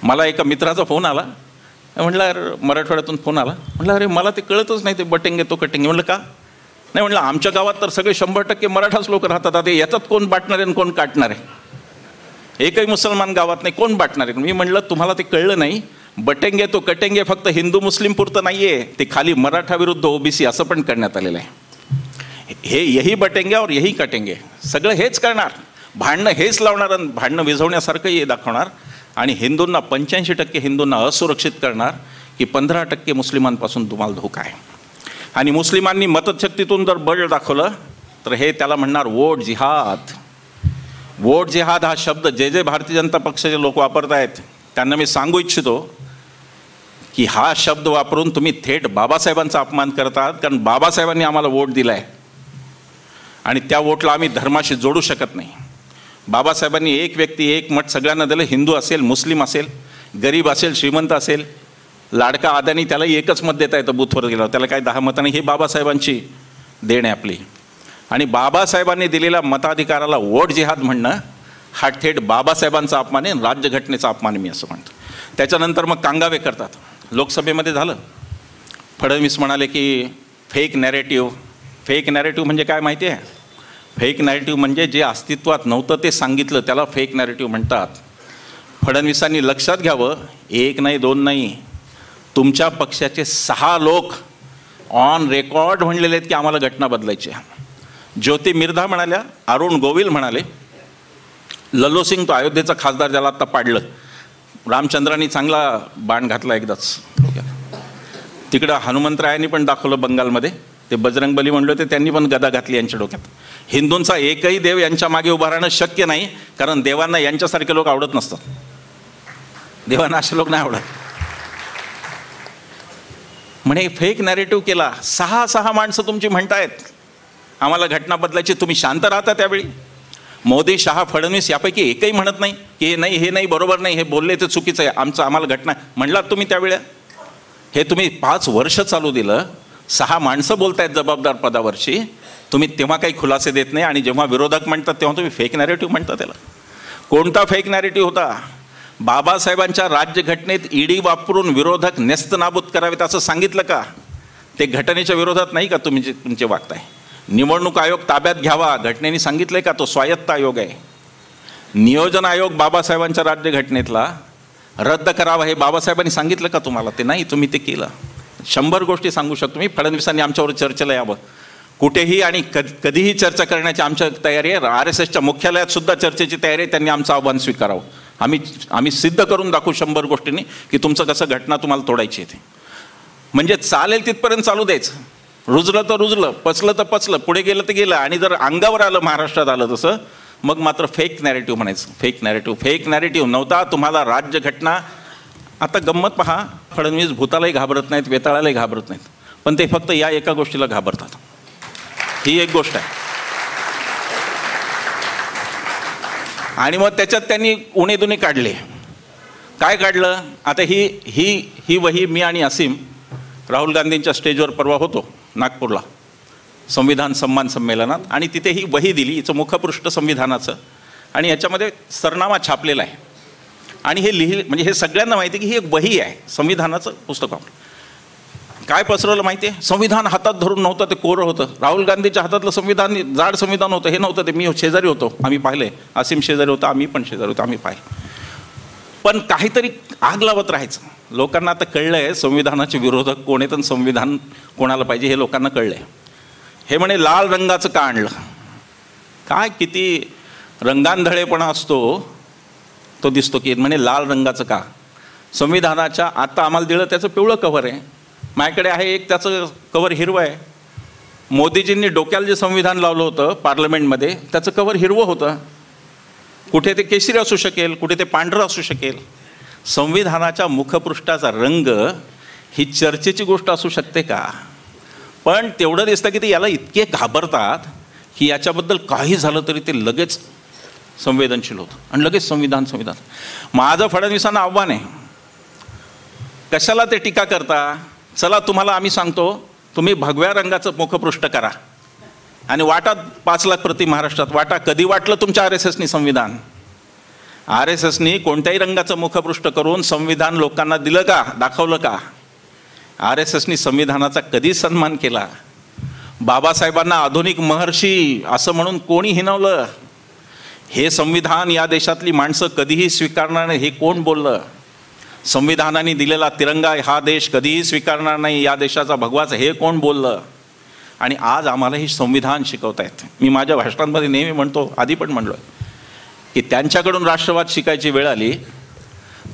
मला एका मित्राचा फोन आला, म्हटलं अरे मराठवाड्यातून फोन आला, म्हटलं अरे मला ते कळतच नाही ते बटेंगे तो कटेंगे. म्हटलं का नाही, म्हटलं आमच्या गावात तर सगळे 100% मराठाच लोक राहतात, आता याच्यात कोण बाटणार आहे आणि कोण काटणार आहे, एकही मुसलमान गावात नाही, कोण बाटणार आहे. मी म्हटलं तुम्हाला ते कळलं नाही, बटेंगे तो कटेंगे फक्त हिंदू मुस्लिम पुरतं नाही आहे, ते खाली मराठा विरुद्ध ओबीसी असं पण करण्यात आलेलं आहे. हे यही बटेंगे और यही कटेंगे, सगळं हेच करणार, भांडणं हेच लावणार आणि भांडणं विझवण्यासारखं हे दाखवणार आणि हिंदूंना 85% हिंदूंना असुरक्षित करणार की 15% मुस्लिमांपासून तुम्हाला धोका आहे. आणि मुस्लिमांनी मतशक्तीतून जर बळ दाखवलं तर हे त्याला म्हणणार वोट जिहाद. वोट जिहाद हा शब्द जे भारतीय जनता पक्षाचे लोक वापरत आहेत त्यांना मी सांगू इच्छितो की हा शब्द वापरून तुम्ही थेट बाबासाहेबांचा अपमान करतात, कारण बाबासाहेबांनी आम्हाला वोट दिला आहे आणि त्या वोटला आम्ही धर्माशी जोडू शकत नाही. बाबासाहेबांनी एक व्यक्ती एक मत सगळ्यांना दिलं, हिंदू असेल मुस्लिम असेल गरीब असेल श्रीमंत असेल, लाडका अदानी त्यालाही एकच मत देता येतं बूथवर गेलं, त्याला काय 10 मतं नाही. हे बाबासाहेबांची देण आहे आपली. आणि बाबासाहेबांनी दिलेल्या मताधिकाराला वोट जिहाद म्हणणं हा थेट बाबासाहेबांचा अपमान आहे, राज्यघटनेचा अपमान मी असं म्हणतो. त्याच्यानंतर मग कांगावे करतात. लोकसभेमध्ये झालं, फडणवीस म्हणाले की फेक नॅरेटिव्ह. फेक नॅरेटिव्ह म्हणजे काय माहिती आहे? फेक नॅरेटिव्ह म्हणजे जे अस्तित्वात नव्हतं ते सांगितलं त्याला फेक नॅरेटिव्ह म्हणतात. फडणवीसांनी लक्षात घ्यावं, एक नाही दोन नाही, तुमच्या पक्षाचे 6 लोक ऑन रेकॉर्ड म्हणलेले आहेत की आम्हाला घटना बदलायची आहे. ज्योती मिर्धा म्हणाल्या, अरुण गोविल म्हणाले, लल्लू सिंग तो अयोध्येचा खासदार ज्याला आत्ता पाडलं, रामचंद्रांनी चांगला बाण घातला एकदाच. तिकडं हनुमंतरायांनी पण दाखवलं बंगालमध्ये, ते बजरंगबली म्हणले होते त्यांनी पण गदा घातली यांच्या डोक्यात. हिंदूंचा एकही देव यांच्या मागे उभा राहणं शक्य नाही, कारण देवांना यांच्यासारखे लोक आवडत नसतात, देवांना असे लोक नाही आवडत. म्हणे फेक नॅरेटिव्ह केला. 6 माणसं तुमची म्हणतायत आम्हाला घटना बदलायची, तुम्ही शांत राहता त्यावेळी. मोदी शहा फडणवीस यापैकी एकही म्हणत नाही की हे नाही हे नाही बरोबर नाही हे बोलले ते चुकीचं आहे, आम्हाला घटना म्हणलात तुम्ही त्यावेळी. हे तुम्ही 5 वर्ष चालू दिलं, 6 माणसं बोलतायत जबाबदार पदावरची, तुम्ही तेव्हा काही खुलासे देत नाही आणि जेव्हा विरोधक म्हणतात तेव्हा तुम्ही फेक नॅरेटिव्ह म्हणता. त्याला कोणता फेक नॅरेटिव्ह होता? बाबासाहेबांच्या राज्यघटनेत ईडी वापरून विरोधक नेस्तनाबूत करावेत असं सांगितलं का? ते घटनेच्या विरोधात नाही का तुम्ही तुमचे वागताय? निवडणूक आयोग ताब्यात घ्यावा घटनेने सांगितलंय का? तो स्वायत्त आयोग आहे. नियोजन आयोग बाबासाहेबांच्या राज्यघटनेतला रद्द करावा हे बाबासाहेबांनी सांगितलं का तुम्हाला? ते नाही, तुम्ही ते केलं. 100 गोष्टी सांगू शकतो मी. फडणवीसांनी आमच्यावर चर्चेला यावं, कुठेही आणि कधीही चर्चा करण्याची आमच्या तयारी आहे. RSSच्या मुख्यालयात सुद्धा चर्चेची तयारी आहे. त्यांनी आमचं आव्हान स्वीकारावं. आम्ही सिद्ध करून दाखवू 100 गोष्टींनी की तुमचं कसं घटना तुम्हाला तोडायची आहे ते. म्हणजे चालेल तिथपर्यंत चालू द्यायचं, रुजलं तर रुजलं, पचलं तर पचलं, पुढे गेलं तर गेलं. आणि जर अंगावर आलं, महाराष्ट्रात आलं तसं, मग मात्र फेक नॅरेटिव्ह म्हणायचं. फेक नॅरेटिव्ह नव्हता. तुम्हाला राज्यघटना. आता गंमत पहा, फडणवीस भूतालाही घाबरत नाहीत, वेताळालाही घाबरत नाहीत, पण ते फक्त या एका गोष्टीला घाबरतात. ही एक गोष्ट आहे. आणि मग त्याच्यात त्यांनी उणे दुणे काढले. काय काढलं? आता ही वही मी आणि असीम राहुल गांधींच्या स्टेजवर परवा होतो नागपूरला संविधान सन्मान संमेलनात, आणि तिथे ही वही दिली. हिचं मुखपृष्ठ संविधानाचं आणि याच्यामध्ये सरनामा छापलेला आहे. आणि हे म्हणजे हे सगळ्यांना माहिती आहे की ही एक वही आहे, संविधानाचं पुस्तक. काय पसरवलं माहिती आहे? संविधान हातात धरून नव्हतं, ते कोरं होतं. राहुल गांधीच्या हातातलं संविधान जाड संविधान होतं, हे नव्हतं ते. मी शेजारी होतो, आम्ही पाहिले. असीम शेजारी होता, आम्ही पण शेजारी होतो, आम्ही पाहिले. पण काहीतरी आग लावत राहायचं. लोकांना आता कळलं आहे संविधानाचे विरोधक कोण आहेत आणि संविधान कोणाला पाहिजे हे लोकांना कळलं आहे. हे म्हणे लाल रंगाचं का आणलं? काय किती रंगांधळेपणा असतो तो दिसतो की म्हणे लाल रंगाचं का? संविधानाच्या आता आम्हाला दिलं त्याचं पिवळं कव्हर आहे, माझ्याकडे आहे एक त्याचं कव्हर हिरवं आहे. मोदीजींनी डोक्याला जे संविधान लावलं होतं पार्लमेंटमध्ये त्याचं कव्हर हिरवं होतं. कुठे ते केशरी असू शकेल, कुठे ते पांढरं असू शकेल. संविधानाच्या मुखपृष्ठाचा रंग ही चर्चेची गोष्ट असू शकते का? पण तेवढं दिसतं की ते याला इतके घाबरतात की याच्याबद्दल काही झालं तरी ते लगेच संवेदनशील होतं आणि लगेच संविधान. माझं फडणवीसांना आव्हान आहे, कशाला ते टीका करता? चला तुम्हाला आम्ही सांगतो, तुम्ही भगव्या रंगाचं मुखपृष्ठ करा आणि वाटा 5 लाख प्रति महाराष्ट्रात वाटा. कधी वाटलं तुमच्या RSSनी संविधान? RSSनी कोणत्याही रंगाचं मुखपृष्ठ करून संविधान लोकांना दिलं का, दाखवलं का? RSSनी संविधानाचा कधी सन्मान केला? बाबासाहेबांना आधुनिक महर्षी असं म्हणून कोणी हिणवलं? हे संविधान या देशातली माणसं कधीही स्वीकारणार नाही हे कोण बोललं? संविधानाने दिलेला तिरंगा हा देश कधीही स्वीकारणार नाही, या देशाचा भगवाच हे कोण बोललं? आणि आज आम्हाला हे संविधान शिकवतायत. मी माझ्या भाषणांमध्ये नेहमी म्हणतो, आधी पण म्हणलो की त्यांच्याकडून राष्ट्रवाद शिकायची वेळ आली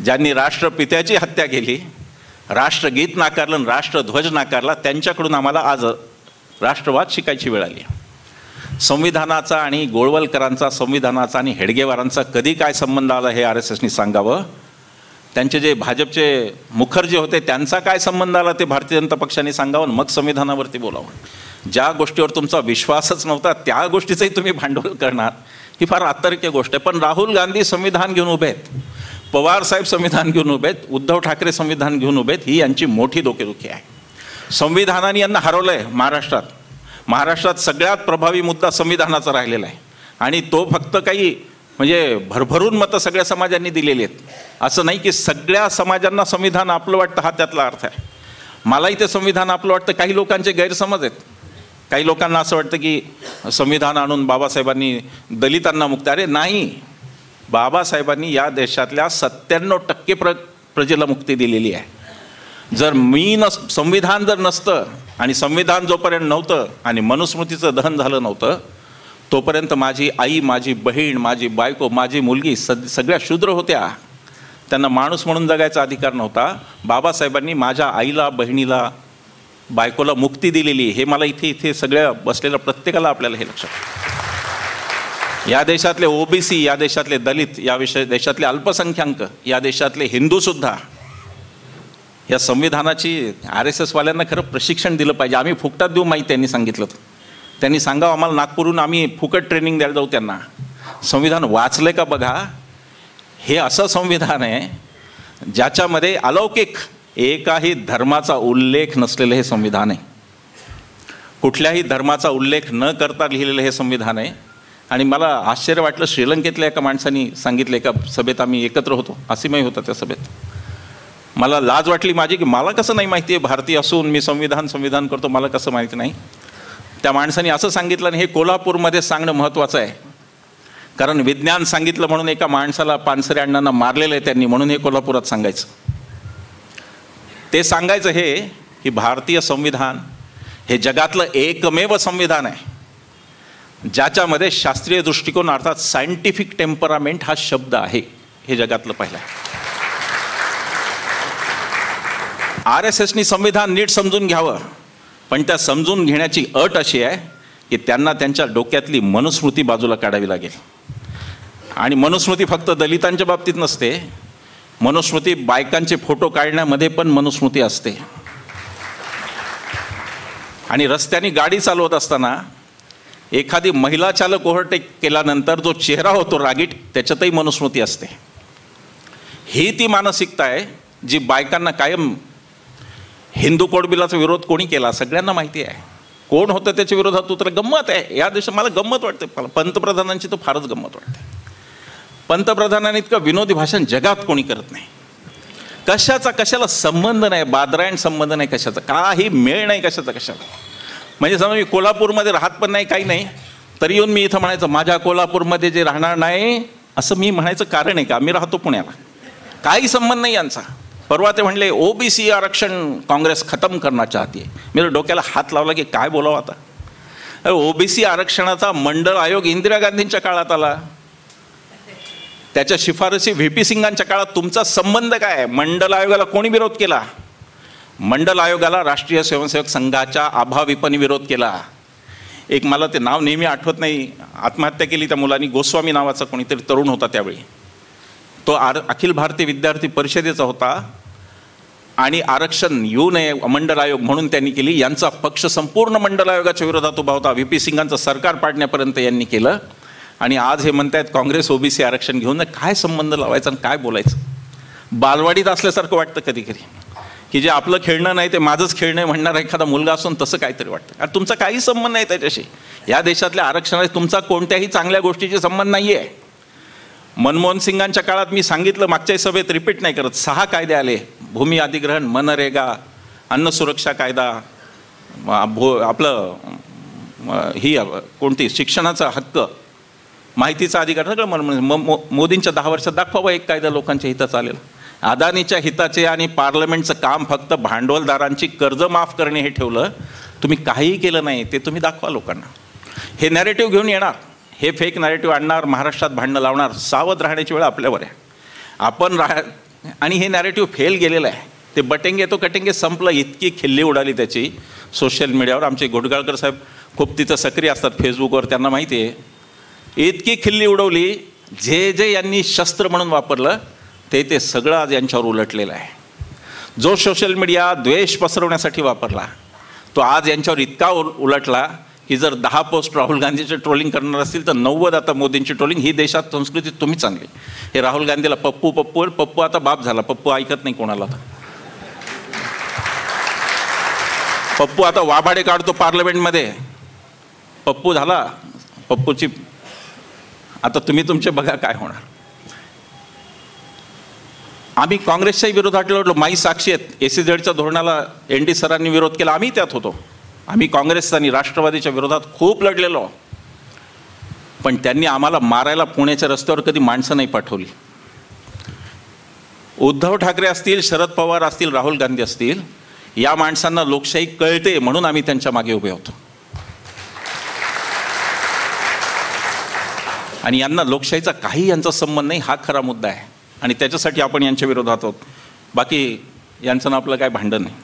ज्यांनी राष्ट्रपित्याची हत्या केली, राष्ट्रगीत नाकारलं, राष्ट्रध्वज नाकारला, त्यांच्याकडून आम्हाला आज राष्ट्रवाद शिकायची वेळ आली. संविधानाचा आणि गोळवलकरांचा, संविधानाचा आणि हेडगेवारांचा कधी काय संबंध आला हे RSSनी सांगावं. त्यांचे जे भाजपचे मुखर्जी होते त्यांचा काय संबंध आला ते भारतीय जनता पक्षाने सांगावं, मग संविधानावरती बोलावं. ज्या गोष्टीवर तुमचा विश्वासच नव्हता त्या गोष्टीचंही तुम्ही भांडवल करणार, ही फार आश्चर्य गोष्ट आहे. पण राहुल गांधी संविधान घेऊन उभे आहेत, पवार साहेब संविधान घेऊन उभे आहेत, उद्धव ठाकरे संविधान घेऊन उभे आहेत. ही यांची मोठी डोकेदुखी आहे. संविधानाने यांना हरवलं आहे महाराष्ट्रात. महाराष्ट्रात सगळ्यात प्रभावी मुद्दा संविधानाचा राहिलेला आहे आणि तो फक्त काही म्हणजे भरभरून मतं सगळ्या समाजांनी दिलेली आहेत. असं नाही की सगळ्या समाजांना संविधान आपलं वाटतं हा त्यातला अर्थ आहे. मलाही ते संविधान आपलं वाटतं. काही लोकांचे गैरसमज आहेत. काही लोकांना असं वाटतं की संविधान आणून बाबासाहेबांनी दलितांना मुक्त. अरे नाही, बाबासाहेबांनी या देशातल्या 97% प्रजेला मुक्ती दिलेली आहे. जर संविधान जर नसतं आणि संविधान जोपर्यंत नव्हतं आणि मनुस्मृतीचं दहन झालं नव्हतं तोपर्यंत माझी आई, माझी बहीण, माझी बायको, माझी मुलगी सगळ्या शूद्र होत्या. त्यांना माणूस म्हणून जगायचा अधिकार नव्हता. बाबासाहेबांनी माझ्या आईला, बहिणीला, बायकोला मुक्ती दिलेली. हे मला इथे सगळ्या बसलेल्या प्रत्येकाला आपल्याला हे लक्षात. या देशातले OBC, या देशातले दलित, या देशातले अल्पसंख्याक, या देशातले हिंदूसुद्धा या संविधानाची RSS वाल्यांना खरं प्रशिक्षण दिलं पाहिजे. आम्ही फुकटात देऊ माहिती त्यांनी सांगितलं. त्यांनी सांगावं आम्हाला नागपूरहून आम्ही फुकट ट्रेनिंग द्यायला जाऊ त्यांना. संविधान वाचलं का बघा. हे असं संविधान आहे ज्याच्यामध्ये अलौकिक एकाही धर्माचा उल्लेख नसलेलं हे संविधान आहे. कुठल्याही धर्माचा उल्लेख न करता लिहिलेलं हे संविधान आहे. आणि मला आश्चर्य वाटलं, श्रीलंकेतल्या एका माणसाने सांगितलं, एका सभेत आम्ही एकत्र होतो, असीमही होता त्या सभेत. मला लाज वाटली माझी की मला कसं नाही माहिती आहे, भारतीय असून मी संविधान करतो, मला कसं माहिती नाही. त्या माणसाने असं सांगितलं आणि हे कोल्हापूरमध्ये सांगणं महत्त्वाचं आहे. कारण विज्ञान सांगितलं म्हणून एका माणसाला पानसरे अण्णांना मारलेलं आहे त्यांनी, म्हणून हे कोल्हापुरात सांगायचं. ते सांगायचं हे की भारतीय संविधान हे जगातलं एकमेव संविधान आहे ज्याच्यामध्ये शास्त्रीय दृष्टिकोन अर्थात सायंटिफिक टेम्परामेंट हा शब्द आहे. हे जगातलं पहिलं आहे. RSSनी संविधान नीट समजून घ्यावं, पण त्या समजून घेण्याची अट अशी आहे की त्यांना त्यांच्या डोक्यातली मनुस्मृती बाजूला काढावी लागेल. आणि मनुस्मृती फक्त दलितांच्या बाबतीत नसते. मनुस्मृती बायकांचे फोटो काढण्यामध्ये पण मनुस्मृती असते. आणि रस्त्याने गाडी चालवत असताना एखादी महिला चालक ओव्हरटेक केल्यानंतर जो चेहरा होतो रागीट, त्याच्यातही मनुस्मृती असते. ही ती मानसिकता आहे जी बायकांना कायम. हिंदू कोड बिलाचा विरोध कोणी केला सगळ्यांना माहिती आहे. कोण होतं त्याच्या विरोधात उतर. गंमत आहे या देशात. मला गंमत वाटते, पंतप्रधानांची तर फारच गंमत वाटते. पंतप्रधानांनी इतकं विनोदी भाषण जगात कोणी करत नाही. कशाला संबंध नाही, बादरायण संबंध नाही कशाचा, काही मेळ नाही कशाला. म्हणजे समजा मी कोल्हापूरमध्ये राहत पण नाही, काही नाही, तरी येऊन मी इथं म्हणायचं माझ्या कोल्हापूरमध्ये जे राहणार नाही असं मी म्हणायचं कारण आहे का? मी राहतो पुण्याला. काही संबंध नाही यांचा. परवा ते म्हणले OBC आरक्षण काँग्रेस खतम करना चाहती है. मी डोक्याला हात लावला की काय बोलावं आता. OBC आरक्षणाचा मंडळ आयोग इंदिरा गांधींच्या काळात आला. त्याच्या शिफारसी VP सिंगांच्या काळात. तुमचा संबंध काय आहे? मंडल आयोगाला कोणी विरोध केला? मंडल आयोगाला राष्ट्रीय स्वयंसेवक संघाच्या अभाविपने विरोध केला. एक मला ते नाव नेहमी आठवत नाही, आत्महत्या केली त्या मुलांनी, गोस्वामी नावाचा कोणीतरी तरुण होता त्यावेळी. तो अखिल भारतीय विद्यार्थी परिषदेचा होता आणि आरक्षण येऊ नये मंडल आयोग म्हणून त्यांनी केली. यांचा पक्ष संपूर्ण मंडल आयोगाच्या विरोधात उभा होता. VP सिंगांचं सरकार पाडण्यापर्यंत यांनी केलं. आणि आज हे म्हणतायत काँग्रेस OBC आरक्षण घेऊन. काय संबंध लावायचा आणि काय बोलायचं? बालवाडीत असल्यासारखं वाटतं कधी कधी की जे आपलं खेळणं नाही ते माझंच खेळणं म्हणणार एखादा मुलगा असून तसं काहीतरी वाटतं. आणि तुमचा काही संबंध नाही त्याच्याशी. या देशातल्या आरक्षणाशी तुमचा कोणत्याही चांगल्या गोष्टीशी संबंध नाही आहे. मनमोहन सिंगांच्या काळात मी सांगितलं, मागच्या सभेत रिपीट नाही करत, 6 कायदे आले, भूमी अधिग्रहण, मनरेगा, अन्न सुरक्षा कायदा, आपलं ही कोणती शिक्षणाचा हक्क, माहितीचा अधिकार, सगळं मोदींच्या 10 वर्षात दाखवावं एक कायदा लोकांच्या हिताचा आलेला. अदानीच्या हिताचे आणि पार्लमेंटचं काम फक्त भांडवलदारांची कर्ज माफ करणे हे ठेवलं. तुम्ही काहीही केलं नाही ते तुम्ही दाखवा लोकांना. हे नॅरेटिव्ह घेऊन येणार, हे फेक नॅरेटिव्ह आणणार, महाराष्ट्रात भांडणं लावणार. सावध राहण्याची वेळ आपल्यावर आहे. आपण आणि हे नॅरेटिव्ह फेल गेलेलं आहे. ते बटेंगे तो कटेंगे संपलं. इतकी खिल्ली उडाली त्याची सोशल मीडियावर. आमचे घोटगाळकर साहेब खूप तिथं सक्रिय असतात फेसबुकवर, त्यांना माहिती आहे. इतकी खिल्ली उडवली, जे जे यांनी शस्त्र म्हणून वापरलं ते सगळं आज यांच्यावर उलटलेलं आहे. जो सोशल मीडिया द्वेष पसरवण्यासाठी वापरला तो आज यांच्यावर इतका उलटला की जर 10 पोस्ट राहुल गांधीचे ट्रोलिंग करणार असतील तर 90 आता मोदींची ट्रोलिंग. ही देशात संस्कृती तुम्ही चांगली. हे राहुल गांधीला पप्पू पप्पू पप्पू आता बाप झाला. पप्पू ऐकत नाही कोणाला. पप्पू आता वाभाडे काढतो पार्लमेंटमध्ये. पप्पू झाला. पप्पूची आता तुम्ही तुमचे बघा काय होणार. आम्ही काँग्रेसच्याही विरोधात लढलो. माई साक्षी आहेत. SEZच्या धोरणाला ND सरांनी विरोध केला, आम्ही त्यात होतो. आम्ही काँग्रेस आणि राष्ट्रवादीच्या विरोधात खूप लढलेलो. पण त्यांनी आम्हाला मारायला पुण्याच्या रस्त्यावर कधी माणसं नाही पाठवली. उद्धव ठाकरे असतील, शरद पवार असतील, राहुल गांधी असतील, या माणसांना लोकशाही कळते म्हणून आम्ही त्यांच्या मागे उभे होतो. आणि यांना लोकशाहीचा काही यांचा संबंध नाही, हा खरा मुद्दा आहे. आणि त्याच्यासाठी आपण यांच्या विरोधात आहोत. बाकी यांचं आपलं काय भांडण नाही.